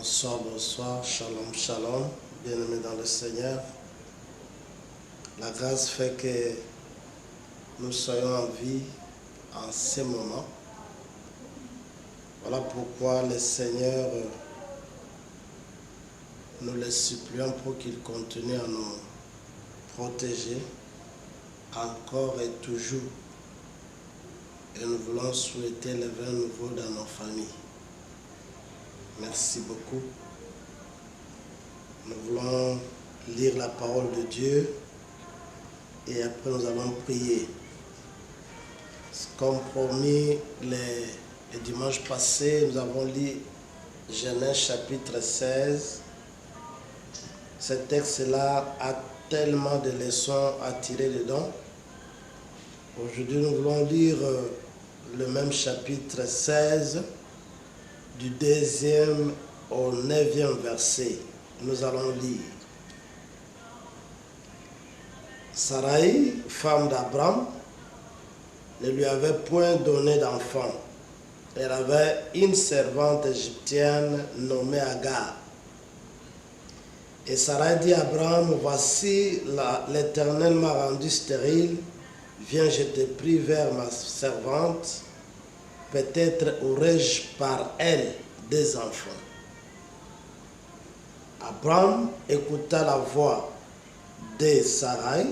Bonsoir, bonsoir, shalom, shalom, bien-aimés dans le Seigneur. La grâce fait que nous soyons en vie en ces moments. Voilà pourquoi le Seigneur, nous le supplions pour qu'il continue à nous protéger encore et toujours. Et nous voulons souhaiter le vin nouveau dans nos familles. Merci beaucoup. Nous voulons lire la parole de Dieu et après nous allons prier. Comme promis, le dimanche passé, nous avons lu Genèse chapitre 16. Ce texte-là a tellement de leçons à tirer dedans. Aujourd'hui, nous voulons lire le même chapitre 16, du 2e au 9e verset. Nous allons lire. Sarai, femme d'Abraham, ne lui avait point donné d'enfant. Elle avait une servante égyptienne nommée Agar. Et Sarai dit à Abraham, voici l'Éternel m'a rendu stérile, viens, je te prie vers ma servante, peut-être aurais-je par elle des enfants. Abraham écouta la voix de Sarai.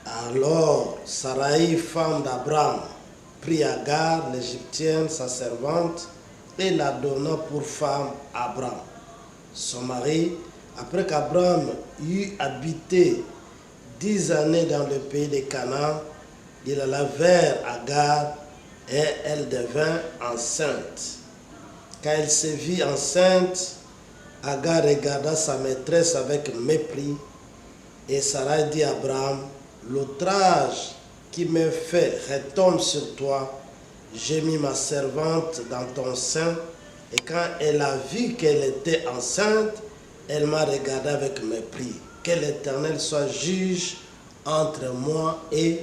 Alors Sarai, femme d'Abraham, prit Agar, l'Égyptienne, sa servante, et la donna pour femme à Abraham, son mari, après qu'Abraham eut habité 10 années dans le pays de Canaan. Il alla vers Agar, et elle devint enceinte. Quand elle se vit enceinte, Agar regarda sa maîtresse avec mépris, et Sarai dit à Abraham, l'outrage qui me fait retombe sur toi. J'ai mis ma servante dans ton sein, et quand elle a vu qu'elle était enceinte, elle m'a regardé avec mépris. Que l'Éternel soit juge entre moi et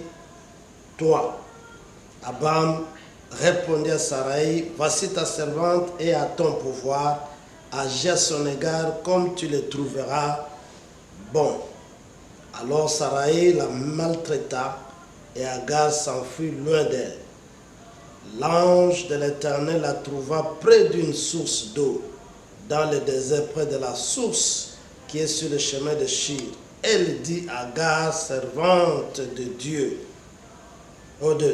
toi. Abraham répondit à Sarai, voici ta servante et à ton pouvoir, agis à son égard comme tu le trouveras bon. Alors Sarai la maltraita et Agar s'enfuit loin d'elle. L'ange de l'Éternel la trouva près d'une source d'eau, dans le désert près de la source qui est sur le chemin de Shir. Elle dit à Agar, servante de Dieu,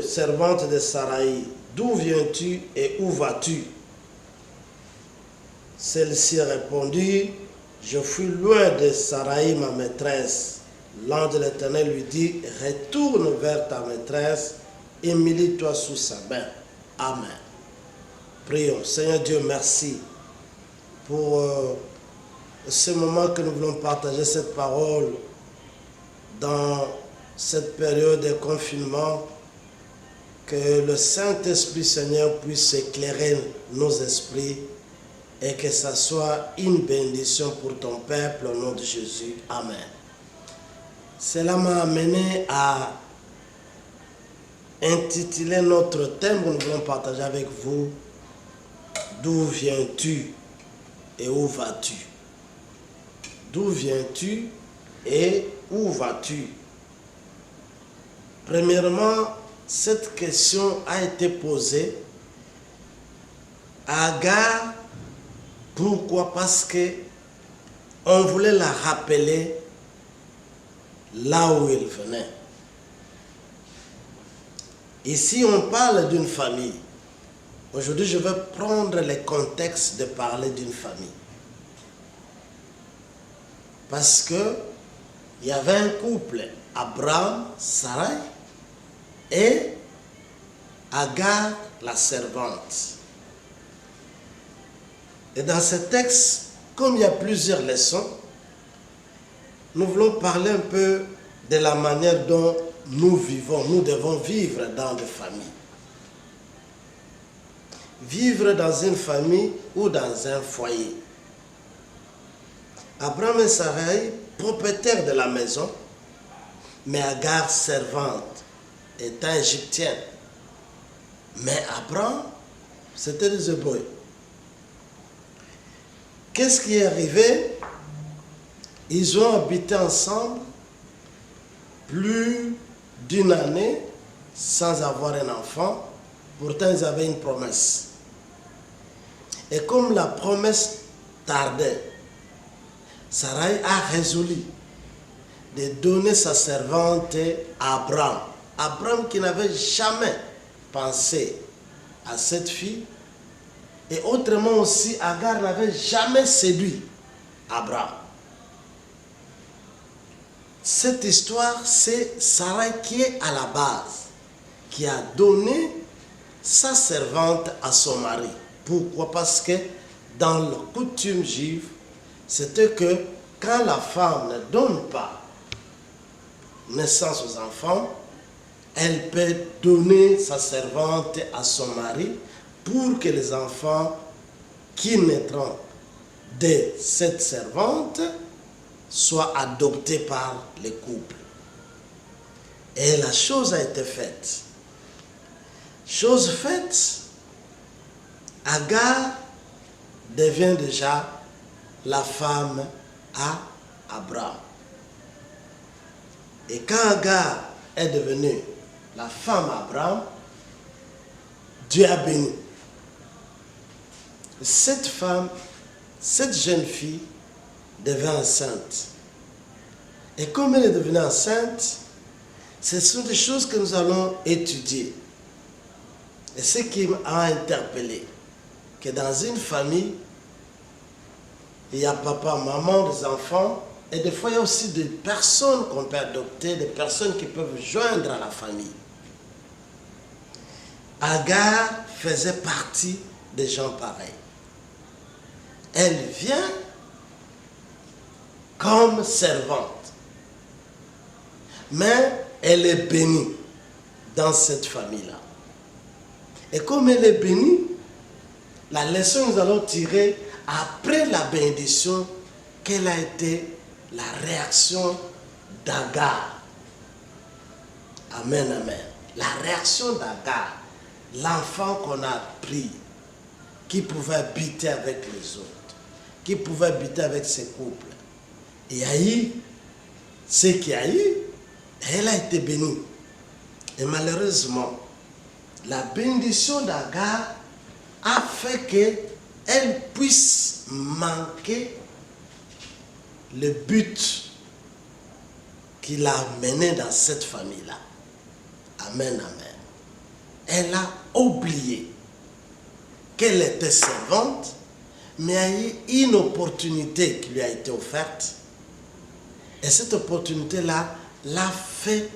servante de Sarai, d'où viens-tu et où vas-tu? Celle-ci répondit, je fuis loin de Sarai, ma maîtresse. L'ange de l'Éternel lui dit, retourne vers ta maîtresse et humilie-toi sous sa main. Amen. Prions. Seigneur Dieu, merci pour ce moment que nous voulons partager cette parole dans cette période de confinement. Que le Saint-Esprit, Seigneur, puisse éclairer nos esprits et que ça soit une bénédiction pour ton peuple au nom de Jésus. Amen. Cela m'a amené à intituler notre thème que nous voulons partager avec vous. D'où viens-tu et où vas-tu? D'où viens-tu et où vas-tu? Premièrement, cette question a été posée à Agar. Pourquoi? Parce que on voulait la rappeler là où elle venait. Ici, on parle d'une famille. Aujourd'hui, je vais prendre le contexte de parler d'une famille. Parce que il y avait un couple, Abraham, Sarai, et Agar, la servante. Et dans ce texte, comme il y a plusieurs leçons, nous voulons parler un peu de la manière dont nous vivons. Nous devons vivre dans des familles. Vivre dans une famille ou dans un foyer. Abraham et Sarai, propriétaires de la maison, mais Agar, servante, étant égyptienne. Mais Abraham, c'était des Hébreux. qu'est-ce qui est arrivé? Ils ont habité ensemble plus d'une année sans avoir un enfant. Pourtant, ils avaient une promesse. Et comme la promesse tardait, Sarai a résolu de donner sa servante à Abraham. Abraham qui n'avait jamais pensé à cette fille. Et autrement aussi, Agar n'avait jamais séduit Abraham. Cette histoire, c'est Sarai qui est à la base, qui a donné sa servante à son mari. Pourquoi? Parce que dans la coutume juive, c'était que quand la femme ne donne pas naissance aux enfants, elle peut donner sa servante à son mari pour que les enfants qui naîtront de cette servante soient adoptés par le couple. Et la chose a été faite. Chose faite, Agar devient déjà la femme à Abraham. Et quand Agar est devenue la femme à Abraham, Dieu a béni. Cette femme, cette jeune fille devient enceinte. Et comme elle est devenue enceinte, ce sont des choses que nous allons étudier. Et ce qui m'a interpellé, que dans une famille, il y a papa, maman, des enfants, et des fois il y a aussi des personnes qu'on peut adopter, des personnes qui peuvent joindre à la famille. Agar faisait partie des gens pareils. Elle vient comme servante, mais elle est bénie dans cette famille-là. Et comme elle est bénie, la leçon que nous allons tirer après la bénédiction, quelle a été la réaction d'Agar. Amen, amen. La réaction d'Agar, l'enfant qu'on a pris, qui pouvait habiter avec les autres, qui pouvait habiter avec ses couples. Il y a eu ce qu'il y a eu, elle a été bénie. Et malheureusement, la bénédiction d'Agar a fait qu'elle puisse manquer le but qui l'a mené dans cette famille-là. Amen, amen. Elle a oublié qu'elle était servante, mais il y a eu une opportunité qui lui a été offerte. Et cette opportunité-là l'a fait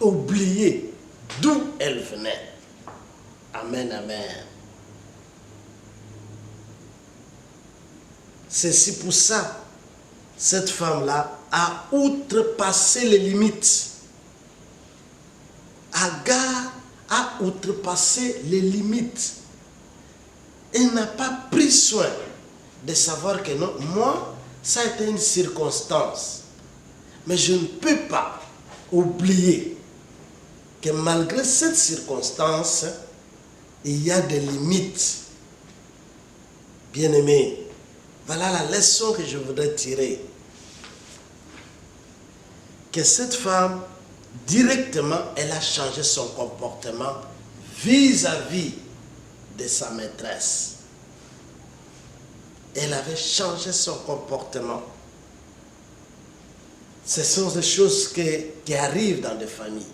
oublier d'où elle venait. Amen, amen. C'est pour ça, cette femme-là a outrepassé les limites. Agar a outrepassé les limites. Elle n'a pas pris soin de savoir que non, moi, ça a été une circonstance. Mais je ne peux pas oublier que malgré cette circonstance, il y a des limites. Bien-aimés, voilà la leçon que je voudrais tirer. Que cette femme, directement, elle a changé son comportement vis-à-vis de sa maîtresse. Elle avait changé son comportement. Ce sont des choses qui arrivent dans des familles.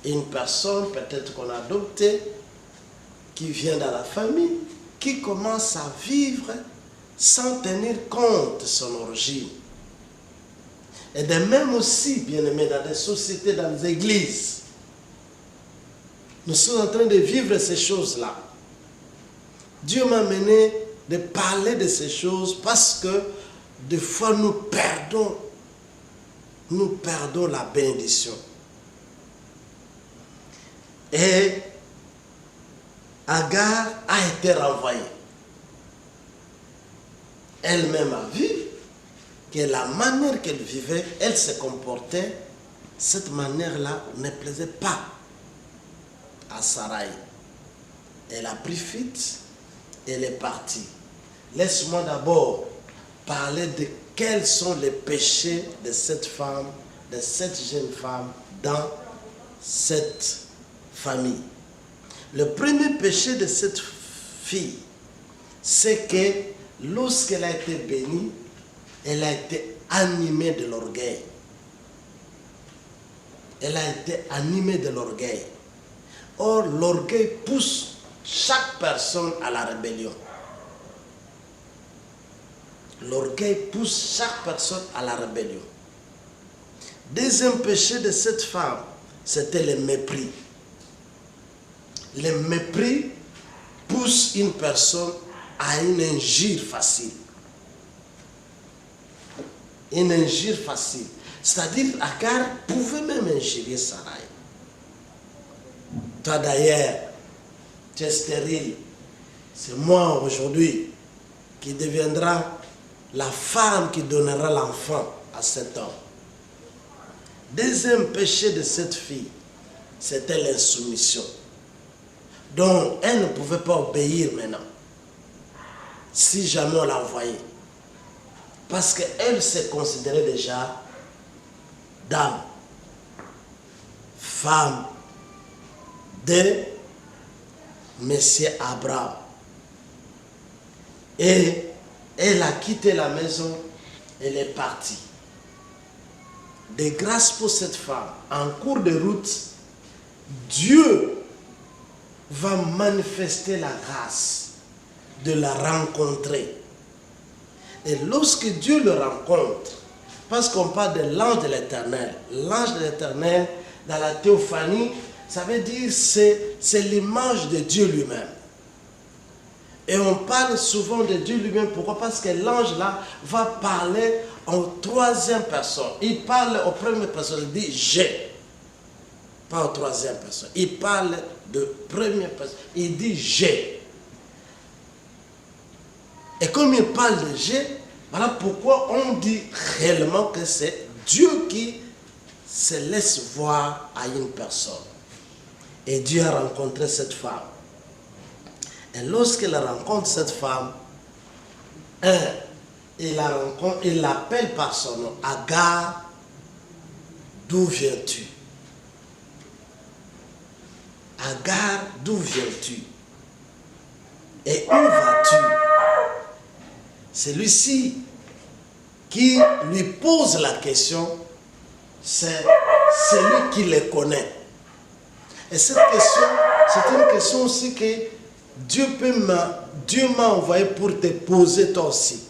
Une personne, peut-être qu'on a adoptée, qui vient dans la famille, qui commence à vivre sans tenir compte de son origine. Et de même aussi, bien aimés, dans des sociétés, dans les églises, nous sommes en train de vivre ces choses-là. Dieu m'a amené de parler de ces choses parce que des fois nous perdons la bénédiction. Et Agar a été renvoyée. Elle-même a vu que la manière qu'elle vivait, elle se comportait, cette manière-là ne plaisait pas à Sarai. Elle a pris fuite, elle est partie. laisse-moi d'abord parler de quels sont les péchés de cette femme, de cette jeune femme dans cette famille. Le premier péché de cette fille, c'est que lorsqu'elle a été bénie, elle a été animée de l'orgueil. Elle a été animée de l'orgueil. Or, l'orgueil pousse chaque personne à la rébellion. L'orgueil pousse chaque personne à la rébellion. Deuxième péché de cette femme, c'était le mépris. Le mépris pousse une personne à une injure facile. Une injure facile. C'est-à-dire, Agar pouvait même injurer Sarai. Toi d'ailleurs, tu es stérile. C'est moi aujourd'hui qui deviendra la femme qui donnera l'enfant à cet homme. Deuxième péché de cette fille, c'était l'insoumission. Donc, elle ne pouvait pas obéir maintenant, si jamais on l'a envoyée. Parce qu'elle se considérait déjà dame, femme de Monsieur Abraham. Et elle a quitté la maison, elle est partie. De grâce pour cette femme, en cours de route, Dieu va manifester la grâce de la rencontrer. Et lorsque Dieu le rencontre, parce qu'on parle de l'ange de l'Éternel, l'ange de l'Éternel, dans la théophanie, ça veut dire c'est l'image de Dieu lui-même. Et on parle souvent de Dieu lui-même. Pourquoi? Parce que l'ange là va parler en troisième personne. Il parle aux premières personnes, il dit j'ai. Pas en troisième personne. Il parle de première personne. Il dit j'ai. Et comme il parle de j'ai, voilà pourquoi on dit réellement que c'est Dieu qui se laisse voir à une personne. Et Dieu a rencontré cette femme. Et lorsqu'il rencontre cette femme, il l'appelle par son nom. Agar, d'où viens-tu? Agar, d'où viens-tu? Et où vas-tu? Celui-ci qui lui pose la question, c'est celui qui le connaît. Et cette question, c'est une question aussi que Dieu m'a envoyé pour te poser toi aussi.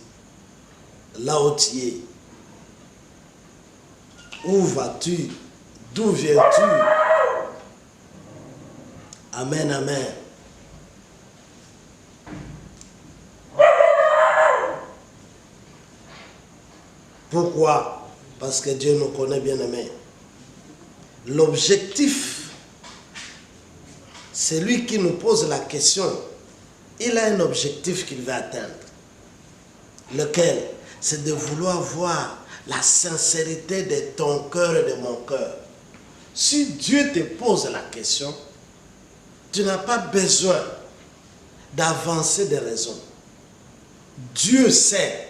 Là où tu es. Où vas-tu? D'où viens-tu? Amen, amen. Pourquoi? Parce que Dieu nous connaît, bien aimé. L'objectif, celui qui nous pose la question, il a un objectif qu'il veut atteindre. Lequel? C'est de vouloir voir la sincérité de ton cœur et de mon cœur. Si Dieu te pose la question, tu n'as pas besoin d'avancer des raisons. Dieu sait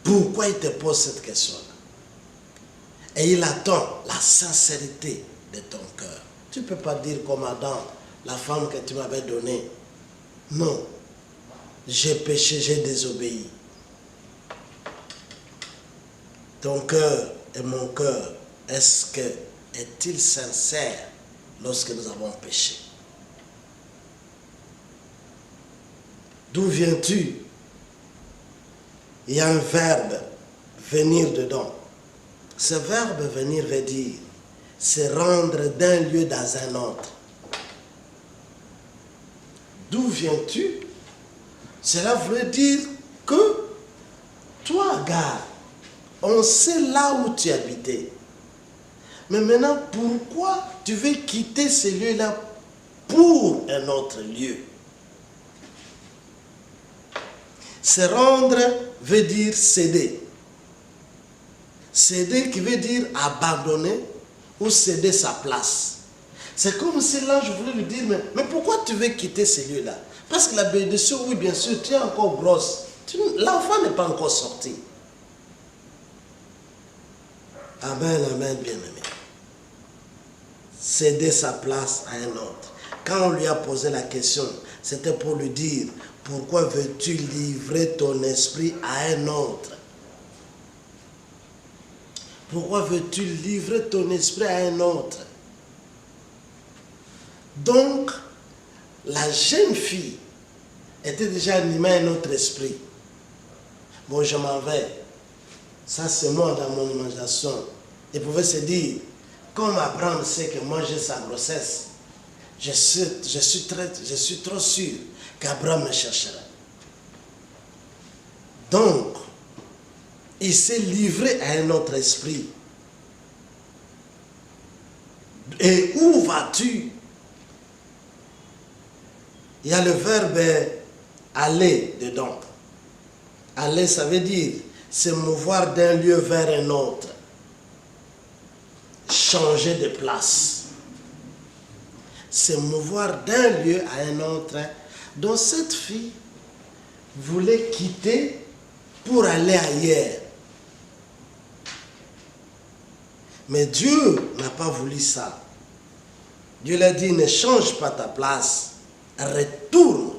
pourquoi il te pose cette question-là. Et il attend la sincérité de ton cœur. Tu ne peux pas dire comme Adam, la femme que tu m'avais donnée. Non, j'ai péché, j'ai désobéi. Ton cœur et mon cœur, est-il sincère lorsque nous avons péché? D'où viens-tu? Il y a un verbe, venir dedans. Ce verbe venir veut dire se rendre d'un lieu dans un autre. D'où viens-tu? Cela veut dire que toi, Agar, on sait là où tu habitais. Mais maintenant, pourquoi tu veux quitter ce lieu-là pour un autre lieu? Se rendre veut dire céder. Céder qui veut dire abandonner ou céder sa place. C'est comme si l'ange voulait lui dire, mais pourquoi tu veux quitter celui-là? Parce que la bénédiction, oui, bien sûr, tu es encore grosse. L'enfant n'est pas encore sorti. Amen, amen, bien-aimé. Céder sa place à un autre. Quand on lui a posé la question, c'était pour lui dire, pourquoi veux-tu livrer ton esprit à un autre? Pourquoi veux-tu livrer ton esprit à un autre? Donc, la jeune fille était déjà animée à un autre esprit. Bon, je m'en vais. Ça, c'est moi dans mon imagination. Il pouvait se dire, comme Abraham sait que moi j'ai sa grossesse, je suis trop sûr qu'Abraham me cherchera. Donc, il s'est livré à un autre esprit. Et où vas-tu? Il y a le verbe aller dedans. Aller, ça veut dire se mouvoir d'un lieu vers un autre. Changer de place. Se mouvoir d'un lieu à un autre. Donc cette fille voulait quitter pour aller ailleurs. Mais Dieu n'a pas voulu ça. Dieu lui a dit, ne change pas ta place. Retourne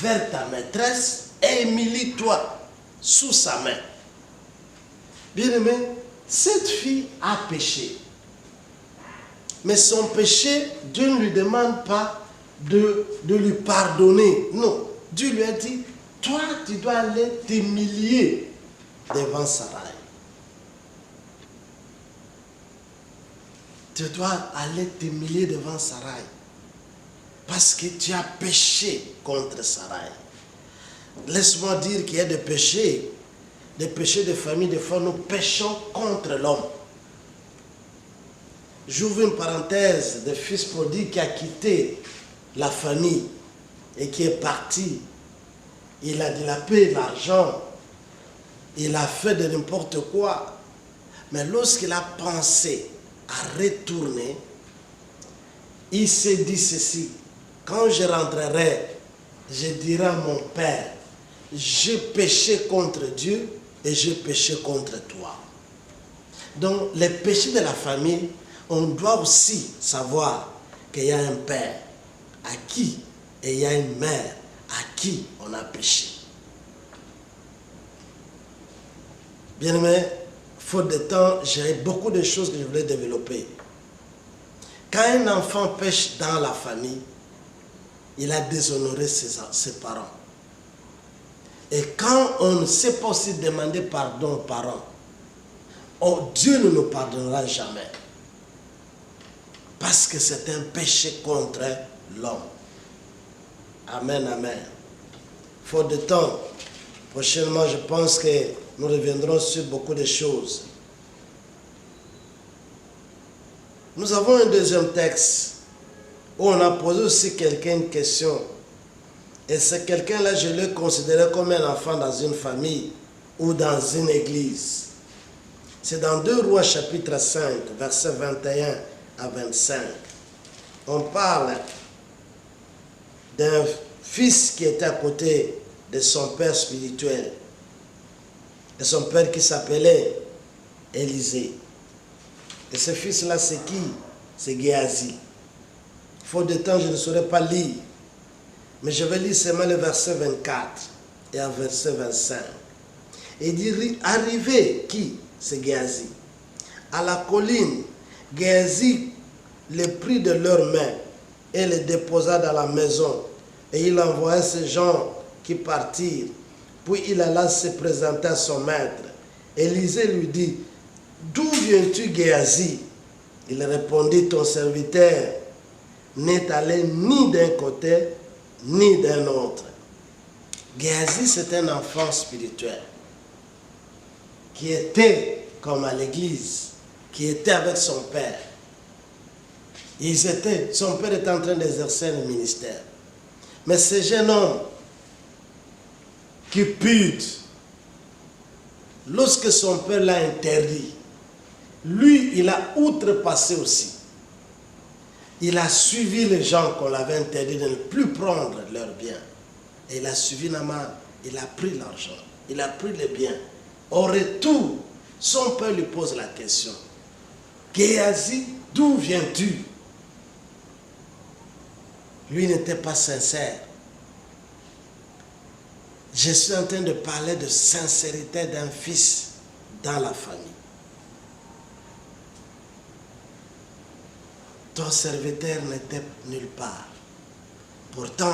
vers ta maîtresse et humilie-toi sous sa main. Bien-aimé, cette fille a péché. Mais son péché, Dieu ne lui demande pas de lui pardonner. Non, Dieu lui a dit, toi tu dois aller t'humilier devant Sarai. Tu dois aller t'humilier devant Sarai. Parce que tu as péché contre Sarai. Laisse-moi dire qu'il y a des péchés de famille. Des fois, nous péchons contre l'homme. J'ouvre une parenthèse de fils prodigue qui a quitté la famille et qui est parti. Il a dilapidé l'argent. Il a fait de n'importe quoi. Mais lorsqu'il a pensé à retourner, il s'est dit ceci. Quand je rentrerai, je dirai à mon père, j'ai péché contre Dieu et j'ai péché contre toi. Donc, les péchés de la famille, on doit aussi savoir qu'il y a un père à qui et il y a une mère à qui on a péché. Bien aimé, faute de temps, j'ai beaucoup de choses que je voulais développer. Quand un enfant pêche dans la famille, il a déshonoré ses parents. Et quand on ne sait pas aussi demander pardon aux parents, Dieu ne nous pardonnera jamais. Parce que c'est un péché contre l'homme. Amen, amen. Faute de temps, prochainement, je pense que nous reviendrons sur beaucoup de choses. Nous avons un deuxième texte où on a posé aussi quelqu'un une question. Et ce quelqu'un-là, je le considérais comme un enfant dans une famille ou dans une église. C'est dans 2 Rois chapitre 5, versets 21 à 25. On parle d'un fils qui était à côté de son père spirituel. Et son père qui s'appelait Élisée. Et ce fils-là, c'est qui? C'est Géasi. Faute de temps, je ne saurais pas lire. Mais je vais lire seulement le verset 24 et à verset 25. Et il dit, arrivé qui? C'est Géasi. À la colline, Géasi les prit de leurs mains et les déposa dans la maison. Et il envoya ces gens qui partirent. Puis il alla se présenter à son maître. Élisée lui dit, d'où viens-tu, Géasi? Il répondit, ton serviteur n'est allé ni d'un côté ni d'un autre. Géasi, c'est un enfant spirituel qui était comme à l'église, qui était avec son père. Son père était en train d'exercer le ministère. Mais ce jeune homme qui pute, lorsque son père l'a interdit, lui, il a outrepassé aussi. Il a suivi les gens qu'on l'avait interdit de ne plus prendre leurs biens. Et il a suivi Naaman. Il a pris l'argent. Il a pris les biens. Au retour, son père lui pose la question. Géasi, d'où viens-tu? Lui n'était pas sincère. Je suis en train de parler de sincérité d'un fils dans la famille. Ton serviteur n'était nulle part. Pourtant,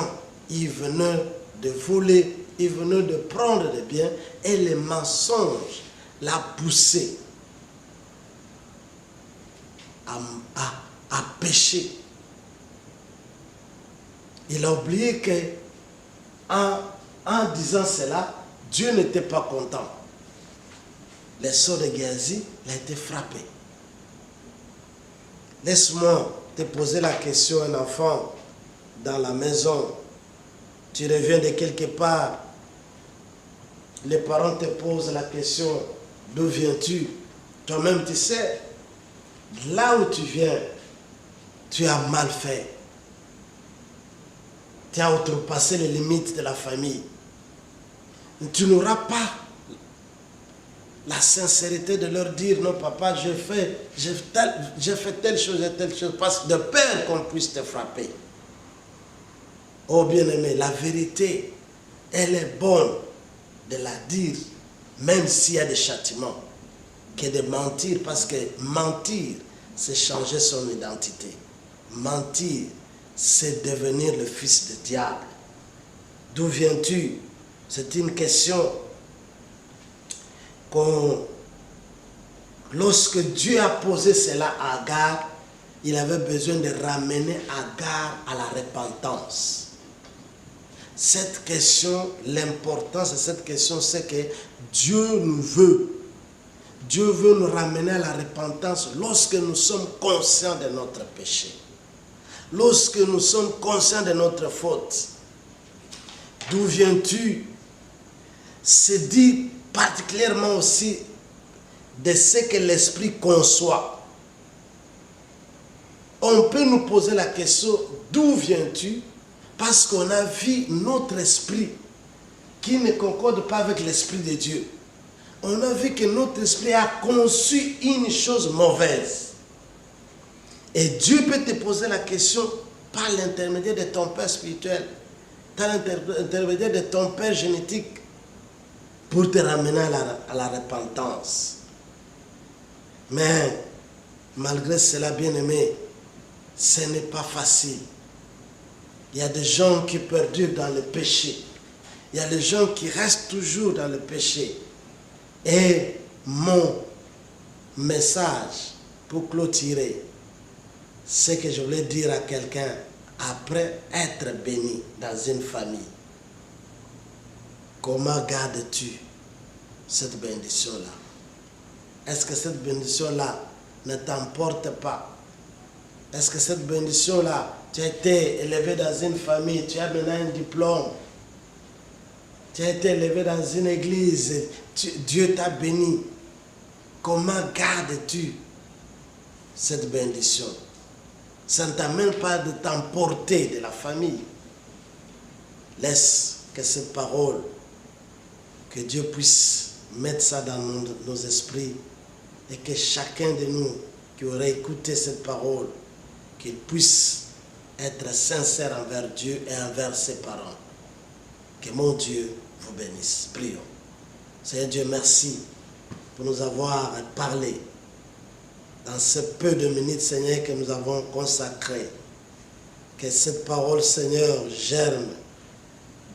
il venait de voler, il venait de prendre des biens et les mensonges l'ont poussé à pécher. Il a oublié que en disant cela, Dieu n'était pas content. Les sœurs de Géasi a été frappé. Laisse-moi te poser la question, un enfant dans la maison, tu reviens de quelque part, les parents te posent la question, d'où viens-tu? Toi-même tu sais, là où tu viens, tu as mal fait. Tu as outrepassé les limites de la famille. Tu n'auras pas la sincérité de leur dire, non papa, j'ai fait telle chose et telle chose, parce que de peur qu'on puisse te frapper. Oh bien-aimé, la vérité, elle est bonne de la dire, même s'il y a des châtiments, que de mentir, parce que mentir, c'est changer son identité. Mentir, c'est devenir le fils du diable. D'où viens-tu? C'est une question lorsque Dieu a posé cela à Agar, il avait besoin de ramener Agar à la repentance. Cette question, l'importance de cette question, c'est que Dieu nous veut. Dieu veut nous ramener à la repentance lorsque nous sommes conscients de notre péché. Lorsque nous sommes conscients de notre faute. D'où viens-tu? C'est dit particulièrement aussi de ce que l'esprit conçoit. On peut nous poser la question, d'où viens-tu? Parce qu'on a vu notre esprit qui ne concorde pas avec l'esprit de Dieu. On a vu que notre esprit a conçu une chose mauvaise. Et Dieu peut te poser la question par l'intermédiaire de ton père spirituel, par l'intermédiaire de ton père génétique, pour te ramener à la repentance. Mais, malgré cela, bien-aimé, ce n'est pas facile. Il y a des gens qui perdurent dans le péché. Il y a des gens qui restent toujours dans le péché. Et mon message pour clôturer, c'est que je voulais dire à quelqu'un, après être béni dans une famille, comment gardes-tu cette bénédiction-là? Est-ce que cette bénédiction-là ne t'emporte pas? Est-ce que cette bénédiction-là, tu as été élevé dans une famille, tu as maintenant un diplôme, tu as été élevé dans une église, Dieu t'a béni. Comment gardes-tu cette bénédiction? Ça ne t'amène pas de t'emporter de la famille. Laisse que cette parole, que Dieu puisse mettre ça dans nos esprits et que chacun de nous qui aurait écouté cette parole, qu'il puisse être sincère envers Dieu et envers ses parents. Que mon Dieu vous bénisse. Prions. Seigneur Dieu, merci pour nous avoir parlé dans ce peu de minutes, Seigneur, que nous avons consacré. Que cette parole, Seigneur, germe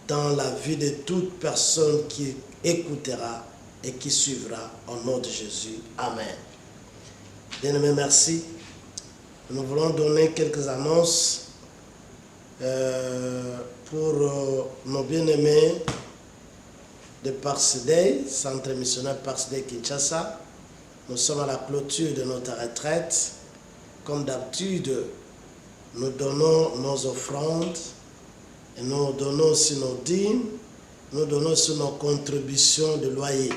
dans la vie de toute personne qui écoutera et qui suivra au nom de Jésus. Amen. Bien-aimés, merci. Nous voulons donner quelques annonces pour nos bien-aimés de Parsidei, Centre missionnaire Parsidei Kinshasa. Nous sommes à la clôture de notre retraite. Comme d'habitude, nous donnons nos offrandes, et nous donnons aussi nos dîmes, nous donnons aussi nos contributions de loyer,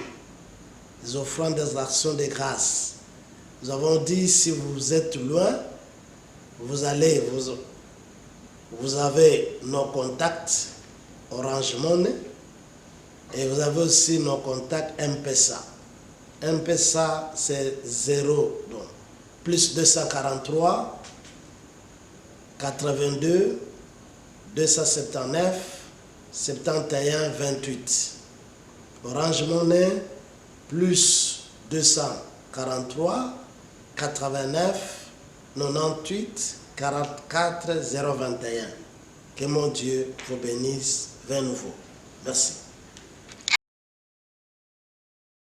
les offrandes des actions de grâce. Nous avons dit, si vous êtes loin, vous avez nos contacts Orange Money et vous avez aussi nos contacts M-Pesa. M-Pesa, c'est 0, donc, plus 243 82 279 71 28. Orange Money, plus 243 89 98 44 021. Que mon Dieu vous bénisse de nouveau. Merci.